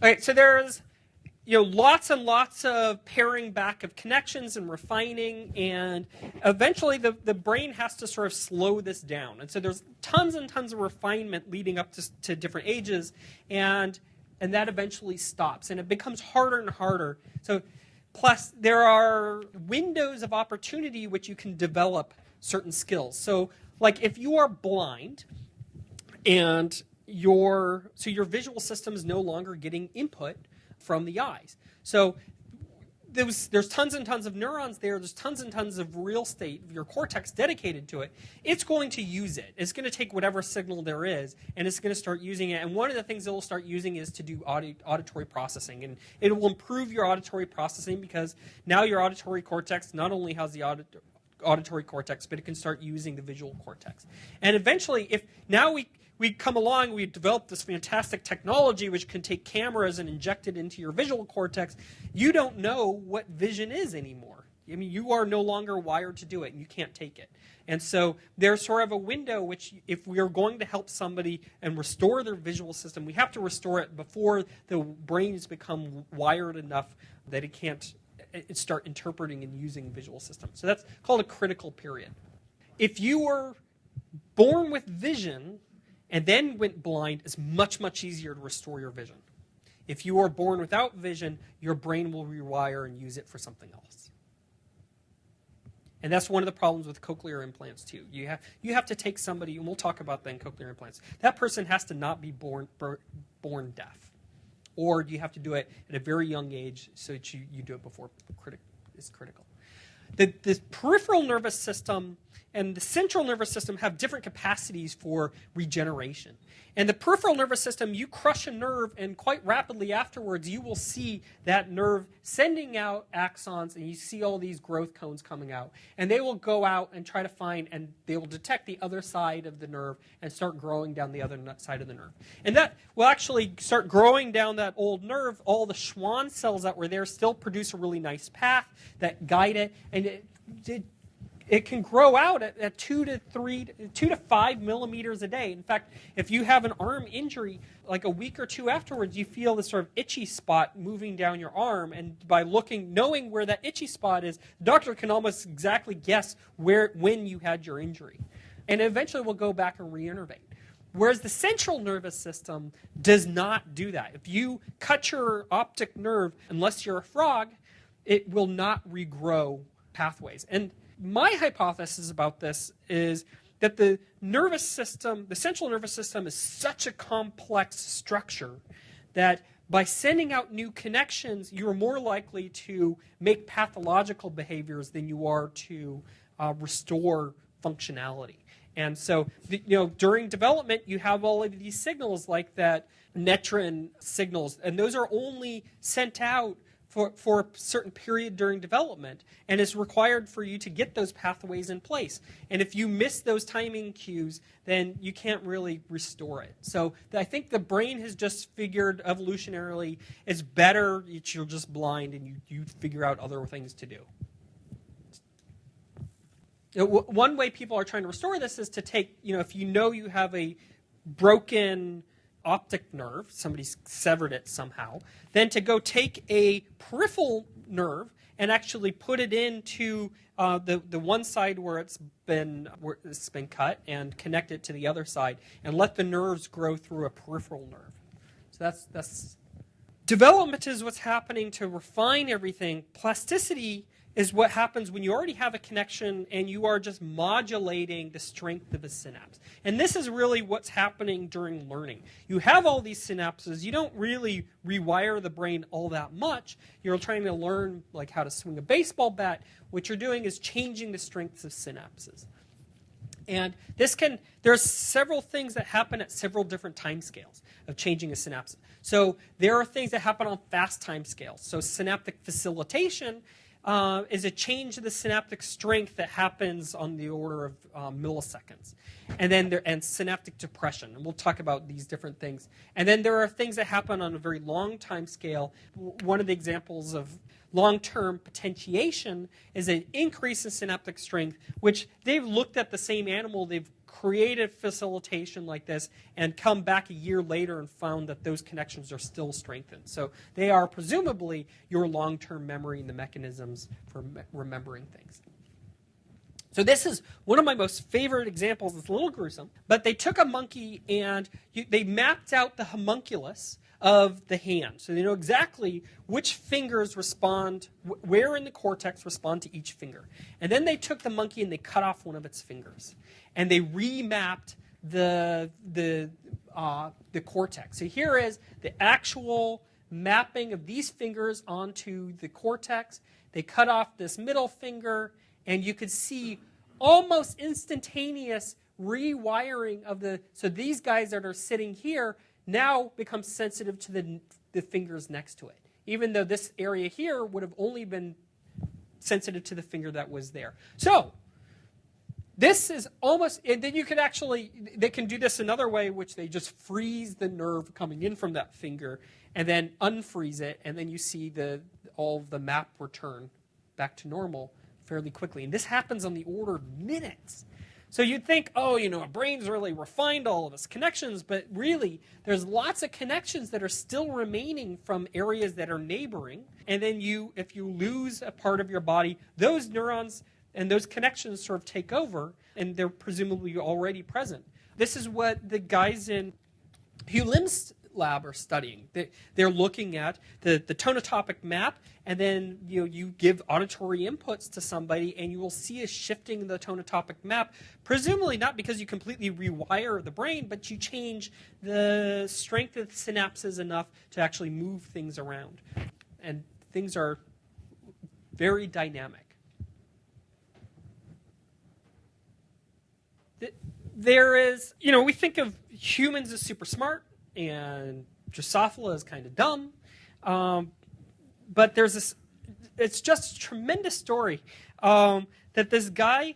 right, so there's lots and lots of paring back of connections and refining, and eventually the brain has to sort of slow this down. And so there's tons and tons of refinement leading up to different ages, and that eventually stops, and it becomes harder and harder. So plus there are windows of opportunity which you can develop certain skills. So like if you are blind and your visual system is no longer getting input from the eyes. So there's tons and tons of neurons there. There's tons and tons of real estate, your cortex dedicated to it. It's going to use it. It's going to take whatever signal there is, and it's going to start using it. And one of the things it will start using is to do auditory processing. And it will improve your auditory processing because now your auditory cortex not only has the auditory cortex, but it can start using the visual cortex. And eventually, if now we come along, we developed this fantastic technology which can take cameras and inject it into your visual cortex, you don't know what vision is anymore. I mean, you are no longer wired to do it, and you can't take it. And so there's sort of a window which, if we are going to help somebody and restore their visual system, we have to restore it before the brain has become wired enough that it can't start interpreting and using visual systems. So that's called a critical period. If you were born with vision and then went blind, it's much, much easier to restore your vision. If you are born without vision, your brain will rewire and use it for something else. And that's one of the problems with cochlear implants, too. You have to take somebody, and we'll talk about that in cochlear implants. That person has to not be born deaf. Or you have to do it at a very young age so that you do it before it's critical. The peripheral nervous system and the central nervous system have different capacities for regeneration. And the peripheral nervous system, you crush a nerve, and quite rapidly afterwards, you will see that nerve sending out axons, and you see all these growth cones coming out. And they will go out and try to find, and they will detect the other side of the nerve and start growing down the other side of the nerve. And that will actually start growing down that old nerve. All the Schwann cells that were there still produce a really nice path that guide it, and it can grow out at 2 to 5 millimeters a day. In fact, if you have an arm injury, like a week or two afterwards, you feel this sort of itchy spot moving down your arm. And by knowing where that itchy spot is, the doctor can almost exactly guess when you had your injury. And eventually will go back and reinnervate. Whereas the central nervous system does not do that. If you cut your optic nerve, unless you're a frog, it will not regrow pathways. And my hypothesis about this is that the nervous system, the central nervous system, is such a complex structure that by sending out new connections, you're more likely to make pathological behaviors than you are to restore functionality. And so, during development, you have all of these signals like that netrin signals, and those are only sent out for a certain period during development, and it's required for you to get those pathways in place. And if you miss those timing cues, then you can't really restore it. So I think the brain has just figured evolutionarily it's better that you're just blind and you figure out other things to do. One way people are trying to restore this is to take, if you have a broken optic nerve, somebody's severed it somehow, then to go take a peripheral nerve and actually put it into the one side where it's been cut and connect it to the other side and let the nerves grow through a peripheral nerve. So that's development is what's happening to refine everything. Plasticity is what happens when you already have a connection and you are just modulating the strength of a synapse. And this is really what's happening during learning. You have all these synapses. You don't really rewire the brain all that much. You're trying to learn like how to swing a baseball bat. What you're doing is changing the strengths of synapses. And there's several things that happen at several different time scales of changing a synapse. So there are things that happen on fast time scales. So synaptic facilitation is a change in the synaptic strength that happens on the order of milliseconds. And then synaptic depression. And we'll talk about these different things. And then there are things that happen on a very long time scale. One of the examples of long-term potentiation is an increase in synaptic strength, which they've looked at the same animal, they've created facilitation like this and come back a year later and found that those connections are still strengthened. So they are presumably your long-term memory and the mechanisms for remembering things. So this is one of my most favorite examples. It's a little gruesome, but they took a monkey and they mapped out the homunculus of the hand. So they know exactly which fingers respond, where in the cortex respond to each finger. And then they took the monkey and they cut off one of its fingers. And they remapped the cortex. So here is the actual mapping of these fingers onto the cortex. They cut off this middle finger, and you could see almost instantaneous rewiring of so these guys that are sitting here now become sensitive to the fingers next to it, even though this area here would have only been sensitive to the finger that was there. So this is almost, and then you could actually, they can do this another way, which they just freeze the nerve coming in from that finger and then unfreeze it, and then you see all of the map return back to normal fairly quickly. And this happens on the order of minutes. So you'd think, oh, our brain's really refined all of its connections, but really, there's lots of connections that are still remaining from areas that are neighboring. And then if you lose a part of your body, those neurons and those connections sort of take over, and they're presumably already present. This is what the guys in Hugh Lim's lab are studying. They're looking at the tonotopic map, and then you give auditory inputs to somebody, and you will see a shifting in the tonotopic map, presumably not because you completely rewire the brain, but you change the strength of the synapses enough to actually move things around. And things are very dynamic. There is, we think of humans as super smart, and Drosophila is kind of dumb. But there's this, it's just a tremendous story that this guy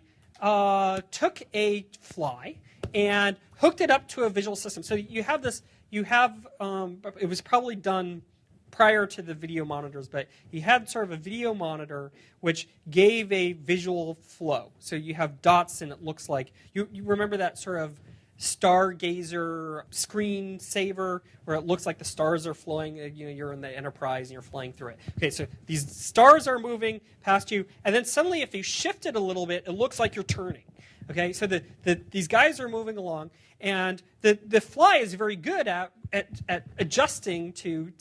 took a fly and hooked it up to a visual system. So you have this, it was probably done prior to the video monitors, but he had sort of a video monitor which gave a visual flow. So you have dots, and it looks like, you remember that sort of stargazer screen saver where it looks like the stars are flowing, you're in the Enterprise and you're flying through it. Okay, so these stars are moving past you, and then suddenly if you shift it a little bit, it looks like you're turning. Okay, so these guys are moving along, and the fly is very good at adjusting to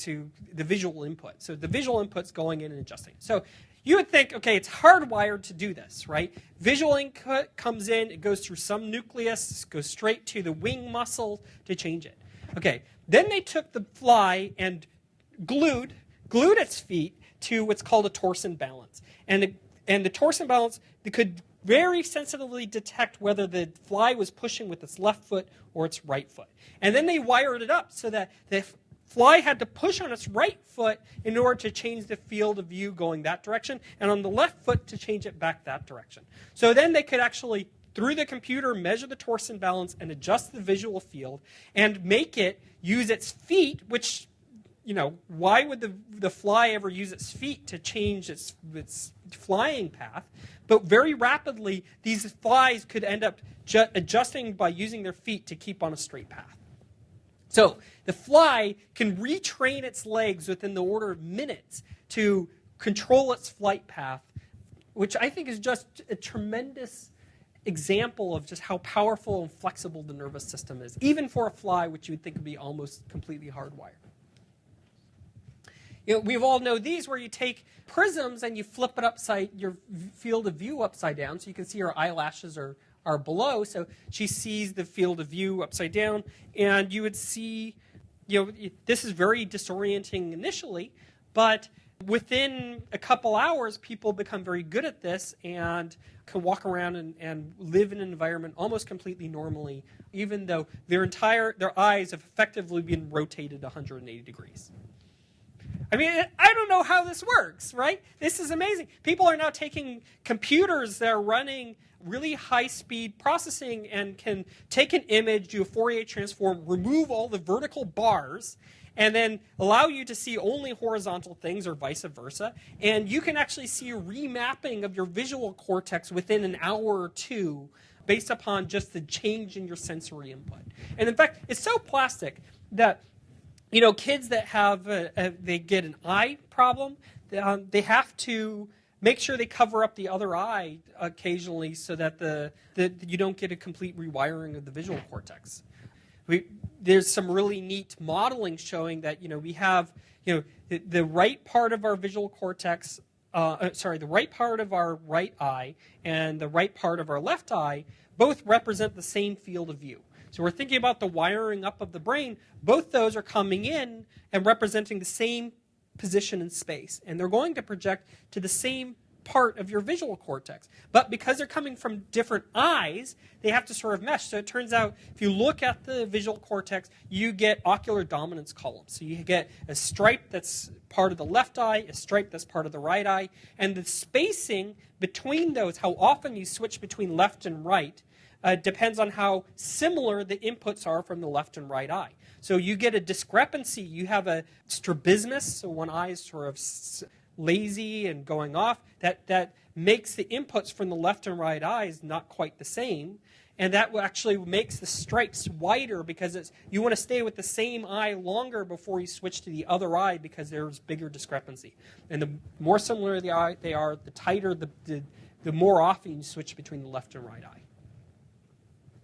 the visual input. So the visual input's going in and adjusting. So you would think, okay, it's hardwired to do this, right? Visual input comes in, it goes through some nucleus, goes straight to the wing muscle to change it. Okay, then they took the fly and glued its feet to what's called a torsion balance. And the torsion balance, they could very sensitively detect whether the fly was pushing with its left foot or its right foot. And then they wired it up so that the fly had to push on its right foot in order to change the field of view going that direction, and on the left foot to change it back that direction. So then they could actually, through the computer, measure the torsion balance and adjust the visual field and make it use its feet, which, why would the fly ever use its feet to change its flying path? But very rapidly, these flies could end up adjusting by using their feet to keep on a straight path. So the fly can retrain its legs within the order of minutes to control its flight path, which I think is just a tremendous example of just how powerful and flexible the nervous system is, even for a fly, which you would think would be almost completely hardwired. We all know these where you take prisms and you flip it upside, your field of view upside down, so you can see her eyelashes are below, so she sees the field of view upside down, and you would see, this is very disorienting initially, but within a couple hours, people become very good at this and can walk around and live in an environment almost completely normally, even though their eyes have effectively been rotated 180 degrees. I mean, I don't know how this works, right? This is amazing. People are now taking computers that are running really high-speed processing and can take an image, do a Fourier transform, remove all the vertical bars, and then allow you to see only horizontal things or vice versa. And you can actually see a remapping of your visual cortex within an hour or two based upon just the change in your sensory input. And in fact, it's so plastic that kids that have they get an eye problem, they have to make sure they cover up the other eye occasionally so that you don't get a complete rewiring of the visual cortex. There's some really neat modeling showing that we have the right part of our visual cortex, the right part of our right eye and the right part of our left eye both represent the same field of view. So we're thinking about the wiring up of the brain. Both those are coming in and representing the same position in space, and they're going to project to the same part of your visual cortex. But because they're coming from different eyes, they have to sort of mesh. So it turns out, if you look at the visual cortex, you get ocular dominance columns. So you get a stripe that's part of the left eye, a stripe that's part of the right eye, and the spacing between those, how often you switch between left and right, depends on how similar the inputs are from the left and right eye. So you get a discrepancy. You have a strabismus, so one eye is sort of lazy and going off. That makes the inputs from the left and right eyes not quite the same. And that actually makes the stripes wider because you want to stay with the same eye longer before you switch to the other eye because there's bigger discrepancy. And the more similar they are, the tighter, the more often you switch between the left and right eye.